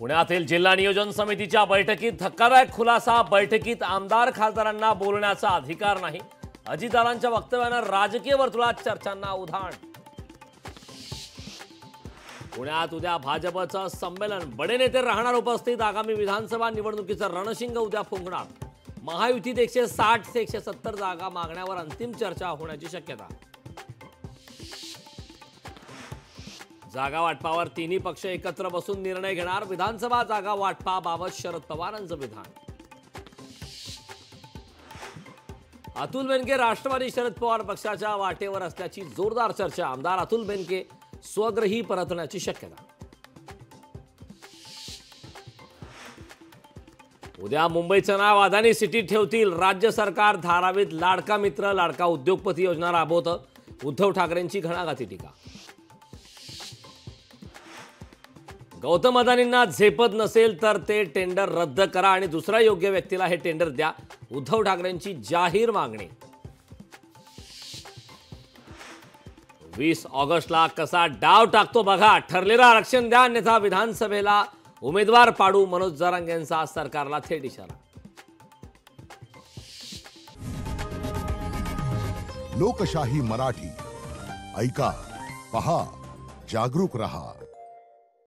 पुण्यातील जिल्हा नियोजन समितीच्या बैठकीत धक्कादायक खुलासा। बैठकीत आमदार खासदारांना बोलण्याचा अधिकार नाही। अजितदादांच्या वक्तव्याने राजकीय वर्तुळात चर्चांना उधाण। पुण्यात उद्या भाजपचं संमेलन, बडे नेते राहणार उपस्थित। आगामी विधानसभा निवडणुकीचं रणशिंग उद्या फुंकणार। महायुतीत 160 ते 170 जागा मागण्यावर अंतिम चर्चा होण्याची शक्यता। जागा वाटपावर तिन्ही पक्ष एकत्र बसून निर्णय घेणार। विधानसभा जागा वाटपाबाबत शरद पवारांचं विधान। अतुल बेनके राष्ट्रवादी शरद पवार पक्षाच्या वाटेवर असल्याची जोरदार चर्चा। आमदार अतुल बेनके स्वगृही परतण्याची शक्यता। उद्या मुंबईचं नाव अदानी सिटी ठेवतील। राज्य सरकार धारावीत लाडका मित्र लाडका उद्योगपती योजना राबवतं। उद्धव ठाकरेंची घणाघाती टीका। गौतम अदानींना झेपत नसेल तर ते टेंडर रद्द करा आणि दुसऱ्या योग्य व्यक्तीला हे टेंडर द्या। उद्धव ठाकरेंची जाहीर मागणी। 20 ऑगस्टला कसा डाव टाकतो बघा। ठरलेलं आरक्षण द्या, अन्यथा विधानसभेला उमेदवार पाडू। मनोज जरांगेंचा सरकारला थेट इशारा। लोकशाही मराठी ऐका, पहा, जागरूक रहा।